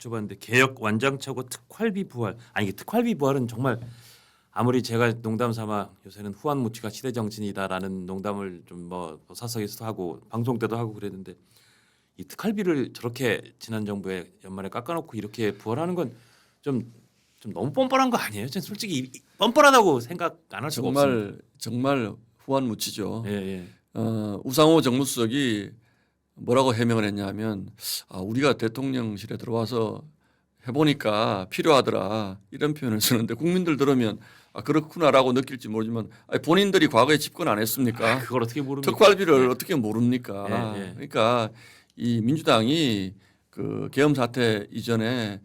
여쭤봤는데 개혁 완장차고 특활비 부활. 아니 이게 특활비 부활은 정말 아무리 제가 농담 삼아 요새는 후한무치가 시대 정신이다라는 농담을 좀 뭐 사석에서도 하고 방송 때도 하고 그랬는데 이 특활비를 저렇게 지난 정부에 연말에 깎아놓고 이렇게 부활하는 건 좀 너무 뻔뻔한 거 아니에요? 저는 솔직히 뻔뻔하다고 생각 안 할 수가 없습니다. 정말 후한무치죠. 예, 예. 우상호 정무수석이 뭐라고 해명을 했냐면 우리가 대통령실에 들어와서 해보니까 필요하더라 이런 표현을 쓰는데 국민들 들으면 그렇구나라고 느낄지 모르지만 본인들이 과거에 집권 안 했습니까? 그걸 어떻게 모릅니까? 특활비를 예. 어떻게 모릅니까? 예, 예. 그러니까 이 민주당이 그 계엄 사태 이전에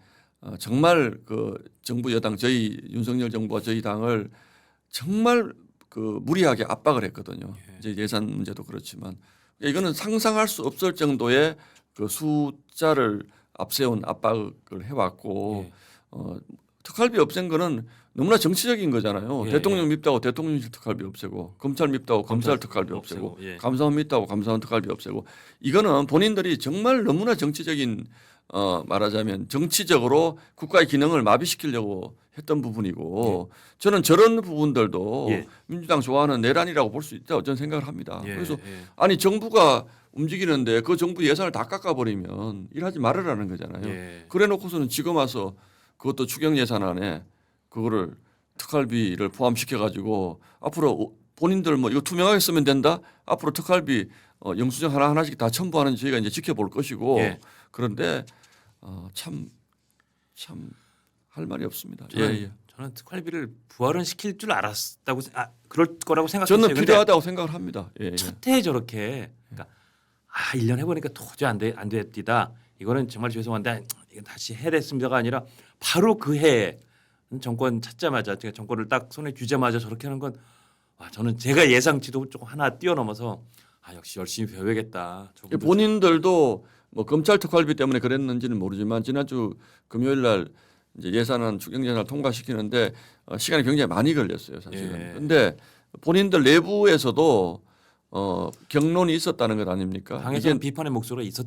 정말 그 정부 여당 저희 윤석열 정부와 저희 당을 정말 그 무리하게 압박을 했거든요. 이제 예산 문제도 그렇지만 이거는 상상할 수 없을 정도의 그 숫자를 앞세운 압박을 해왔고 특활비 없앤 거는 너무나 정치적인 거잖아요. 예, 대통령 밉다고 대통령실 특활비 없애고 검찰 밉다고 검찰 특활비 없애고 예. 감사원 밉다고 감사원 특활비 없애고 이거는 본인들이 정말 너무나 정치적인 말하자면 정치적으로 국가의 기능을 마비시키려고 했던 부분이고 저는 저런 부분들도 예. 민주당 좋아하는 내란이라고 볼 수 있다고 저는 생각을 합니다. 예, 그래서 예. 아니 정부가 움직이는데 그 정부 예산을 다 깎아버리면 일하지 말으라는 거잖아요. 예. 그래놓고서는 지금 와서 그것도 추경 예산안에 그거를 특활비를 포함시켜가지고 앞으로 본인들 뭐 이거 투명하게 쓰면 된다. 앞으로 특활비 영수증 하나씩 다 첨부하는 저희가 이제 지켜볼 것이고 예. 그런데 참 할 말이 없습니다. 저는 특활비를 부활은 시킬 줄 알았다고 그럴 거라고 생각했어요. 저는 필요하다고 생각을 합니다. 첫해 저렇게 그러니까 1년 해보니까 도저히 안 됐디다. 이거는 정말 죄송한데 이건 다시 해냈습니다가 아니라 바로 그 해에 정권 찾자마자 제가 정권을 딱 손에 쥐자마자 저렇게 하는 건 저는 제가 예상치도 조금 하나 뛰어넘어서 역시 열심히 배워야겠다. 본인들도 뭐 검찰 특활비 때문에 그랬는지는 모르지만 지난주 금요일 날 이제 예산안 추경 예산을 통과시키는데 시간이 굉장히 많이 걸렸어요, 사실은. 그런데 본인들 내부에서도 경론이 있었다는 것 아닙니까? 당에서는 비판의 목소리가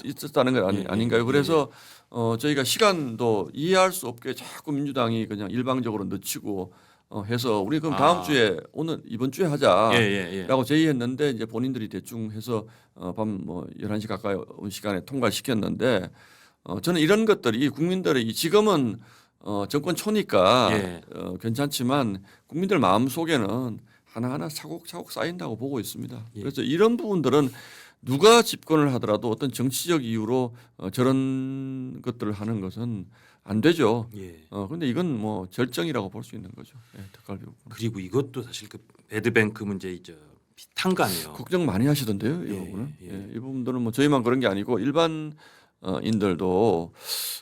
있었다는 것 아닌가요? 그래서 저희가 시간도 이해할 수 없게 자꾸 민주당이 그냥 일방적으로 늦추고 해서 우리 그럼 다음 주에 이번 주에 하자라고 제의했는데 이제 본인들이 대충 해서 밤 11시 가까이 온 시간에 통과시켰는데 저는 이런 것들이 국민들의 지금은 정권 초니까 괜찮지만 국민들 마음 속에는 하나하나 차곡차곡 쌓인다고 보고 있습니다. 그래서 이런 부분들은 누가 집권을 하더라도 어떤 정치적 이유로 저런 것들을 하는 것은 안 되죠. 그런데 이건 뭐 절정이라고 볼 수 있는 거죠. 특활비 부분. 그리고 이것도 사실 그 배드뱅크 문제이죠. 비탄감이에요. 걱정 많이 하시던데요, 이 부분은. 이 부분들은 뭐 저희만 그런 게 아니고 일반인들도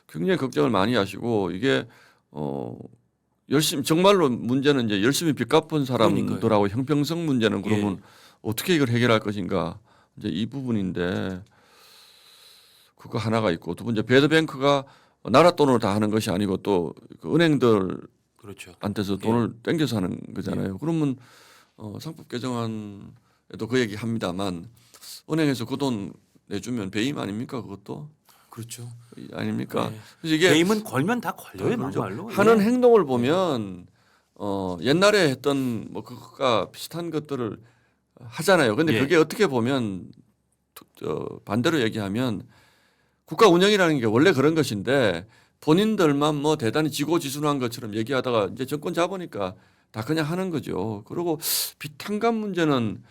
굉장히 걱정을 많이 하시고 이게 열심히 정말로 문제는 이제 열심히 빚 갚은 사람들하고 형평성 문제는 그러면 어떻게 이걸 해결할 것인가 이제 이 부분인데 그거 하나가 있고 두 번째 배드뱅크가 나라 돈으로 다 하는 것이 아니고 또 그 은행들한테서 돈을 땡겨서 하는 거잖아요. 그러면 상법 개정안에도 그 얘기 합니다만 은행에서 그 돈 내주면 배임 아닙니까 그것도? 그렇죠. 아닙니까? 그래서 이게 배임은 걸면 다 걸려요, 막말로. 하는 행동을 보면 옛날에 했던 뭐 그것과 비슷한 것들을 하잖아요. 근데 그게 어떻게 보면 반대로 얘기하면 국가 운영이라는 게 원래 그런 것인데 본인들만 뭐 대단히 지고지순한 것처럼 얘기하다가 이제 정권 잡으니까 다 그냥 하는 거죠. 그리고 비탄감 문제는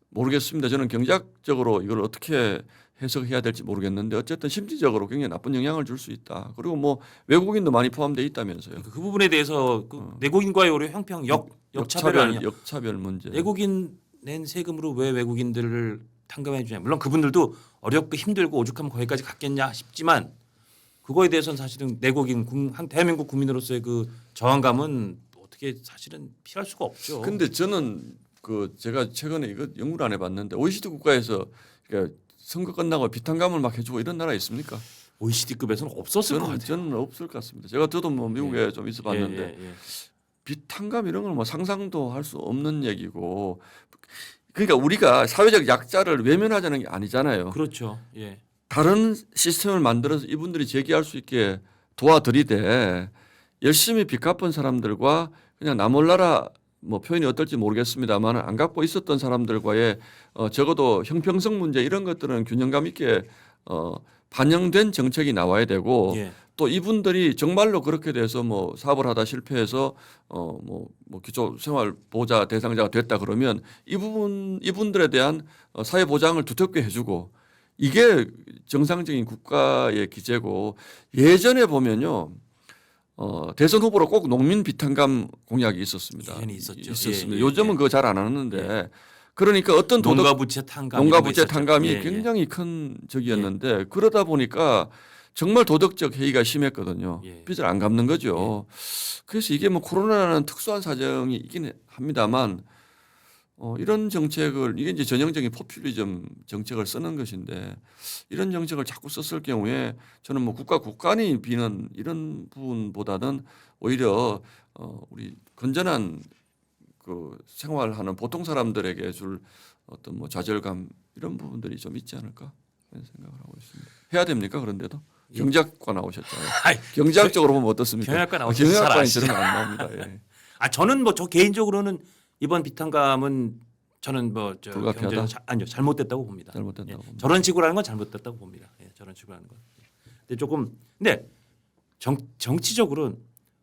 모르겠습니다. 저는 경제학적으로 이걸 어떻게 해석해야 될지 모르겠는데 어쨌든 심리적으로 굉장히 나쁜 영향을 줄 수 있다. 그리고 뭐 외국인도 많이 포함되어 있다면서요. 그 부분에 대해서 내국인과의 오히려 형평 역차별 문제. 내국인 낸 세금으로 왜 외국인들을 탕감해 주냐. 물론 그분들도 어렵고 힘들고 오죽하면 거기까지 갔겠냐 싶지만 그거에 대해서는 사실은 내국인 대한민국 국민으로서의 그 저항감은 어떻게 사실은 피할 수가 없죠. 근데 저는 제가 최근에 이거 연구를 안 해봤는데 OECD 국가에서 그러니까 선거 끝나고 비탄감을 막 해주고 이런 나라 있습니까? OECD급에서는 없었을 것 같아요. 저는 없을 것 같습니다. 저도 뭐 미국에 좀 있어봤는데 비탄감 이런 걸 뭐 상상도 할 수 없는 얘기고 그러니까 우리가 사회적 약자를 외면하자는 게 아니잖아요. 그렇죠. 다른 시스템을 만들어서 이분들이 제기할 수 있게 도와드리되 열심히 빚 갚은 사람들과 그냥 나 몰라라 뭐 표현이 어떨지 모르겠습니다만 안 갚고 있었던 사람들과의 적어도 형평성 문제 이런 것들은 균형감 있게 반영된 정책이 나와야 되고 예. 또 이분들이 정말로 그렇게 돼서 뭐 사업을 하다 실패해서 뭐 기초생활보호자 대상자가 됐다 그러면 이분들에 대한 사회 보장을 두텁게 해주고 이게 정상적인 국가의 기제고 예전에 보면요. 대선 후보로 꼭 농민 비탄감 공약이 있었습니다. 예전에 있었죠. 있었습니다. 예, 예, 요즘은 예. 그거 잘 안 하는데 그러니까 어떤 농가 부채 탕감, 농가 이런 거 부채 있었죠. 탕감이 예, 예. 굉장히 큰 적이었는데 그러다 보니까 정말 도덕적 해이가 심했거든요. 예. 빚을 안 갚는 거죠. 그래서 이게 뭐 코로나라는 특수한 사정이 있긴 합니다만 이런 정책을 이게 이제 전형적인 포퓰리즘 정책을 쓰는 것인데 이런 정책을 자꾸 썼을 경우에 저는 뭐 국가 국간이 비는 이런 부분보다는 오히려 우리 건전한 그 생활하는 보통 사람들에게 줄 어떤 뭐 좌절감 이런 부분들이 좀 있지 않을까 그런 생각을 하고 있습니다. 해야 됩니까? 그런데도 경제학과 나오셨잖아요. 아이, 경제학적으로 보면 어떻습니까? 경영학과 나오셔서 잘 경영학과는 아시죠. 저는 안 나옵니다. 예. 저는 뭐 저 개인적으로는 이번 비탄감은 저는 뭐저 불가피하다? 아니요 잘못됐다고 봅니다. 잘못된다고 봅니다. 저런 식으로 하는 건 잘못됐다고 봅니다. 저런 식으로 하는 건. 근데 조금 근데 정치적으로는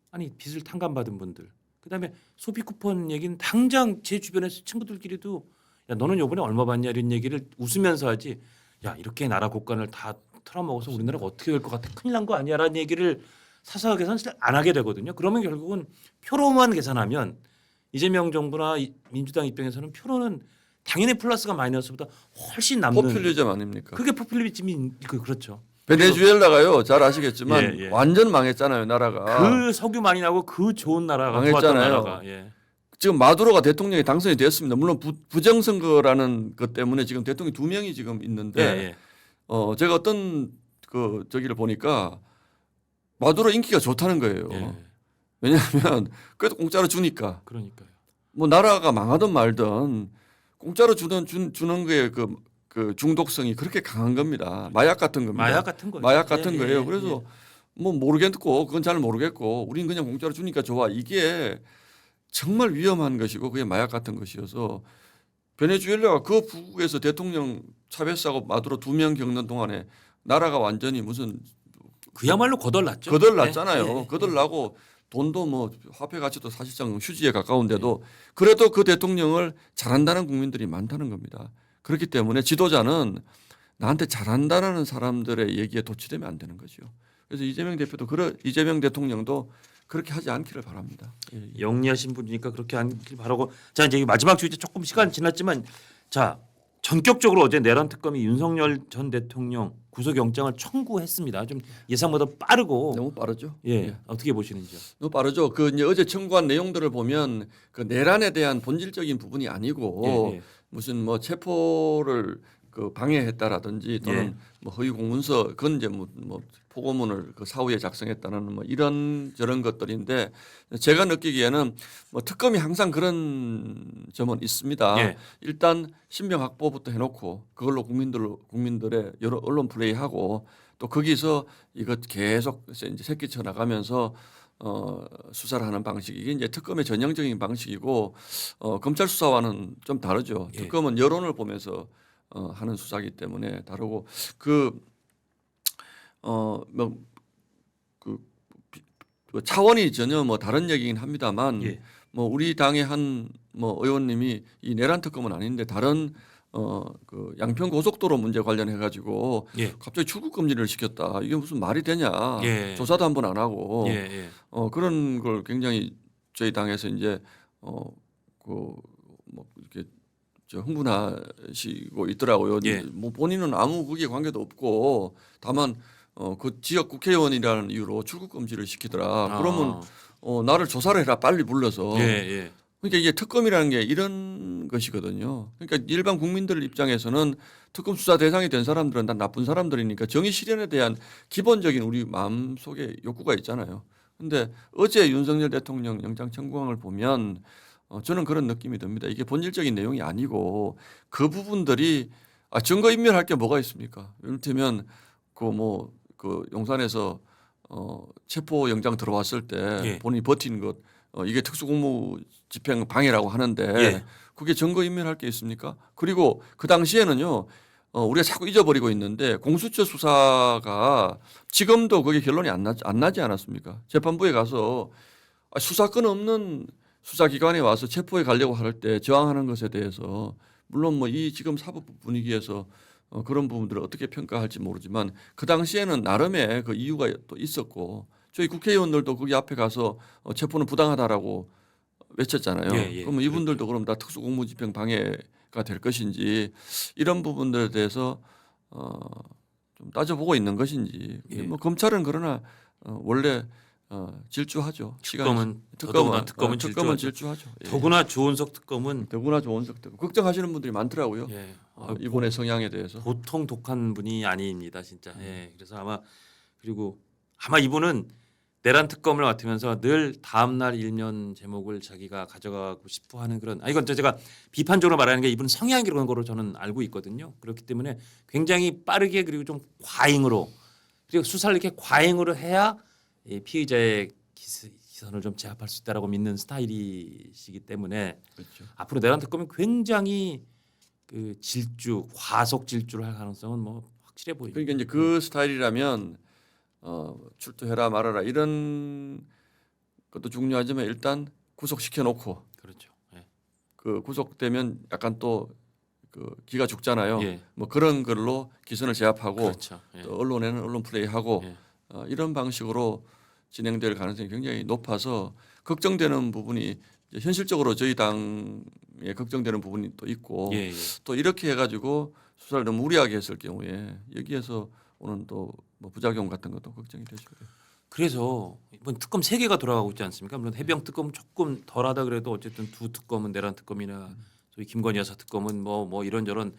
아니 빚을 탕감받은 분들 그다음에 소비 쿠폰 얘기는 당장 제 주변에서 친구들끼리도 야 너는 요번에 얼마 받냐 이런 얘기를 웃으면서 하지 야 이렇게 나라 국간을 다 털어먹어서 우리나라가 어떻게 될 것 같아 큰일 난 거 아니야라는 얘기를 사사가 계산 안 하게 되거든요. 그러면 결국은 표로만 계산하면 이재명 정부나 민주당 입장에서는 표로는 당연히 플러스가 마이너스보다 훨씬 남는 포퓰리즘 아닙니까? 그게 포퓰리즘이 그렇죠. 베네수엘라가요. 잘 아시겠지만 예, 예. 완전 망했잖아요. 나라가. 그 석유 많이 나고 그 좋은 나라가 망했잖아요. 좋았던 나라가 예. 지금 마두로가 대통령이 당선이 됐습니다. 물론 부정선거라는 것 때문에 지금 대통령이 2명이 지금 예, 있는데 예. 제가 어떤 그 저기를 보니까 마두로 인기가 좋다는 거예요. 예. 왜냐하면 그래도 공짜로 주니까 그러니까요. 뭐 나라가 망하든 말든 공짜로 주는 거에 그 중독성이 그렇게 강한 겁니다. 마약 같은 겁니다. 마약 같은 거죠. 마약 같은 예, 거예요. 예, 그래서 뭐 모르겠고 그건 잘 모르겠고 우린 그냥 공짜로 주니까 좋아. 이게 정말 위험한 것이고 그게 마약 같은 것이어서 베네수엘라가 그 북에서 대통령 차별사고 마두로 2명 겪는 동안에 나라가 완전히 무슨 그야말로 거덜났죠. 거덜났잖아요. 예, 예, 거덜나고 돈도 뭐 화폐 가치도 사실상 휴지에 가까운데도 그래도 그 대통령을 잘한다는 국민들이 많다는 겁니다. 그렇기 때문에 지도자는 나한테 잘한다는 사람들의 얘기에 도취되면 안 되는 거죠. 그래서 이재명 대통령도 그렇게 하지 않기를 바랍니다. 예. 영리하신 분이니까 그렇게 않길 바라고. 자 이제 마지막 주제 조금 시간 지났지만 자 전격적으로 어제 내란 특검이 윤석열 전 대통령 구속영장을 청구했습니다. 좀 예상보다 빠르고 너무 빠르죠. 예, 어떻게 보시는지요? 너무 빠르죠. 그 이제 어제 청구한 내용들을 보면 그 내란에 대한 본질적인 부분이 아니고 예, 예. 무슨 뭐 체포를 그 방해했다라든지 또는 예. 뭐 허위 공문서 그건 이제 뭐 포고문을 그 사후에 작성했다는 뭐 이런 저런 것들인데 제가 느끼기에는 뭐 특검이 항상 그런 점은 있습니다. 예. 일단 신병 확보부터 해놓고 그걸로 국민들의 여러 언론 플레이하고 또 거기서 이것 계속 이제 새끼쳐 나가면서 수사를 하는 방식 이게 이제 특검의 전형적인 방식이고 검찰 수사와는 좀 다르죠. 예. 특검은 여론을 보면서 하는 수사이기 때문에 다르고 차원이 전혀 뭐 다른 얘기긴 합니다만 예. 뭐 우리 당의 한 뭐 의원님이 이 내란 특검은 아닌데 다른 그 양평 고속도로 문제 관련해 가지고 예. 갑자기 출국 금지를 시켰다. 이게 무슨 말이 되냐? 예. 조사도 한 번 안 하고 예, 예. 그런 걸 굉장히 저희 당에서 이제 그 뭐 이렇게 흥분하시고 있더라고요. 예. 뭐 본인은 아무 그게 관계도 없고 다만 그 지역 국회의원이라는 이유로 출국 금지를 시키더라. 그러면 나를 조사를 해라 빨리 불러서. 예, 예. 그러니까 이게 특검이라는 게 이런 것이거든요. 그러니까 일반 국민들 입장에서는 특검 수사 대상이 된 사람들은 다 나쁜 사람들이니까 정의 실현에 대한 기본적인 우리 마음속에 욕구가 있잖아요. 근데 어제 윤석열 대통령 영장 청구항을 보면 저는 그런 느낌이 듭니다. 이게 본질적인 내용이 아니고 그 부분들이 증거 인멸할 게 뭐가 있습니까? 이를테면 그 용산에서 체포 영장 들어왔을 때 예. 본인이 버틴 것 이게 특수공무집행 방해라고 하는데 예. 그게 증거 인멸할 게 있습니까? 그리고 그 당시에는요. 우리가 자꾸 잊어버리고 있는데 공수처 수사가 지금도 그게 결론이 안 나지 않았습니까? 재판부에 가서 수사권 없는 수사기관에 와서 체포해 가려고 할 때 저항하는 것에 대해서 물론 뭐 이 지금 사법 분위기에서 그런 부분들을 어떻게 평가할지 모르지만 그 당시에는 나름의 그 이유가 또 있었고 저희 국회의원들도 거기 앞에 가서 체포는 부당하다라고 외쳤잖아요. 예, 예. 그러면 이분들도 그럼 다 특수공무집행 방해가 될 것인지 이런 부분들에 대해서 좀 따져보고 있는 것인지 예. 뭐 검찰은 그러나 원래 질주하죠. 특검은 질주하죠. 예. 더구나 조은석 특검은 더구나 조은석 특검 걱정하시는 분들이 많더라고요. 예. 이번의 성향에 대해서 보통 독한 분이 아닙니다, 진짜. 예. 그래서 아마 이분은 내란 특검을 맡으면서 늘 다음 날 일면 제목을 자기가 가져가고 싶어하는 그런. 이건 제가 비판적으로 말하는 게 이분 성향이 그런 거로 저는 알고 있거든요. 그렇기 때문에 굉장히 빠르게 그리고 좀 과잉으로 그리고 수사를 이렇게 과잉으로 해야 피의자의 시선을 좀 제압할 수 있다라고 믿는 스타일이시기 때문에 그렇죠. 앞으로 내란 특검이 굉장히 그 질주, 과속 질주를 할 가능성은 뭐 확실해 보입니다. 그러니까 이제 그 스타일이라면 출두해라 말아라 이런 것도 중요하지만 일단 구속시켜 놓고 그렇죠. 예. 그 구속되면 약간 또 그 기가 죽잖아요. 예. 뭐 그런 걸로 기선을 제압하고 그렇죠. 예. 또 언론에는 언론 플레이하고 예. 이런 방식으로 진행될 가능성이 굉장히 높아서 걱정되는 부분이 이제 현실적으로 저희 당에 걱정되는 부분이 또 있고 예, 예. 또 이렇게 해가지고 수사를 너무 무리하게 했을 경우에 여기에서 오는 또 뭐 부작용 같은 것도 걱정이 되죠. 그래서 이번 특검 3개가 돌아가고 있지 않습니까? 물론 해병 특검은 조금 덜하다 그래도 어쨌든 두 특검은 내란 특검이나 소위 김건희 여사 특검은 뭐 이런저런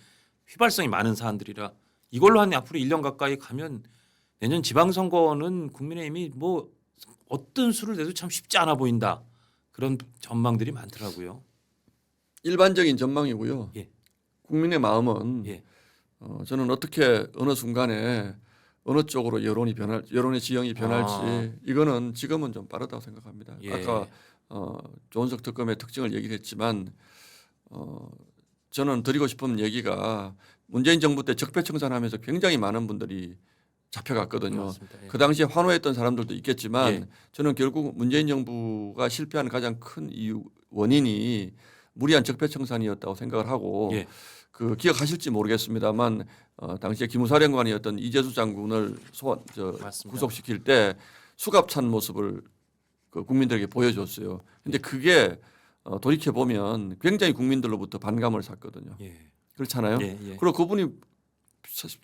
휘발성이 많은 사안들이라 이걸로 한 앞으로 1년 가까이 가면 내년 지방선거는 국민의힘이 뭐 어떤 수를 내도 참 쉽지 않아 보인다. 그런 전망들이 많더라고요. 일반적인 전망이고요. 예. 국민의 마음은 예. 저는 어떻게 어느 순간에 어느 쪽으로 여론의 지형이 변할지 이거는 지금은 좀 빠르다고 생각합니다. 예. 아까 조은석 특검의 특징을 얘기를 했지만 저는 드리고 싶은 얘기가 문재인 정부 때 적폐청산하면서 굉장히 많은 분들이 잡혀갔거든요. 맞습니다. 예. 그 당시에 환호했던 사람들도 있겠지만 예. 저는 결국 문재인 정부가 실패한 가장 큰 원인이 무리한 적폐청산이었다고 생각을 하고 예. 그 기억하실지 모르겠습니다만 당시에 기무사령관이었던 이재수 장군을 구속시킬 때 수갑찬 모습을 그 국민들에게 보여줬어요. 근데 그게 돌이켜 보면 굉장히 국민들로부터 반감을 샀거든요. 예. 그렇잖아요. 예. 예. 그리고 그분이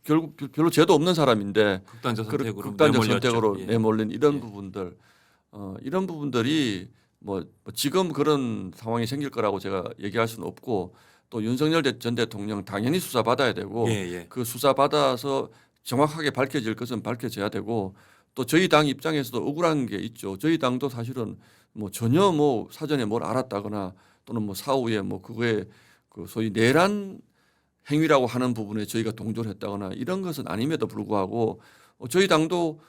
결국 별로 죄도 없는 사람인데 극단적 선택으로 예. 내몰린 이런 예. 부분들 이런 부분들이 뭐 지금 그런 상황이 생길 거라고 제가 얘기할 수는 없고 또 윤석열 전 대통령 당연히 수사 받아야 되고 예. 예. 그 수사 받아서 정확하게 밝혀질 것은 밝혀져야 되고 또 저희 당 입장에서도 억울한 게 있죠. 저희 당도 사실은 뭐 전혀 뭐 사전에 뭘 알았다거나 또는 뭐 사후에 뭐 그거에 그 소위 내란 행위라고 하는 부분에 저희가 동조를 했다거나 이런 것은 아님에도 불구하고 저희 당도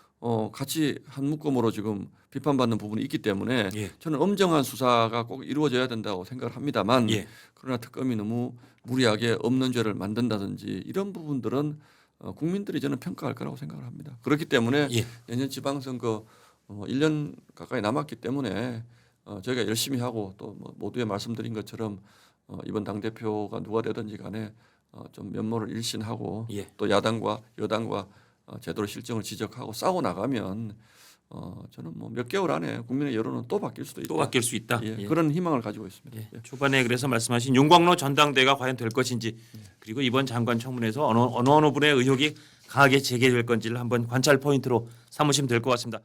같이 한 묶음으로 지금 비판받는 부분이 있기 때문에 예. 저는 엄정한 수사가 꼭 이루어져야 된다고 생각을 합니다만 예. 그러나 특검이 너무 무리하게 없는 죄를 만든다든지 이런 부분들은 국민들이 저는 평가할 거라고 생각을 합니다. 그렇기 때문에 예. 내년 지방선거 1년 가까이 남았기 때문에 저희가 열심히 하고 또 뭐 모두에 말씀드린 것처럼 이번 당대표가 누가 되든지 간에 좀 면모를 일신하고 예. 또 야당과 여당과 제대로 실정을 지적하고 싸워 나가면 저는 뭐 몇 개월 안에 국민의 여론은 또 바뀔 수도 있다. 또 바뀔 수 있다. 예, 예. 그런 희망을 가지고 있습니다. 예. 예. 초반에 그래서 말씀하신 윤광로 전당대회가 과연 될 것인지 그리고 이번 장관 청문회에서 어느 분의 의혹이 강하게 제기될 건지를 한번 관찰 포인트로 삼으시면 될 것 같습니다.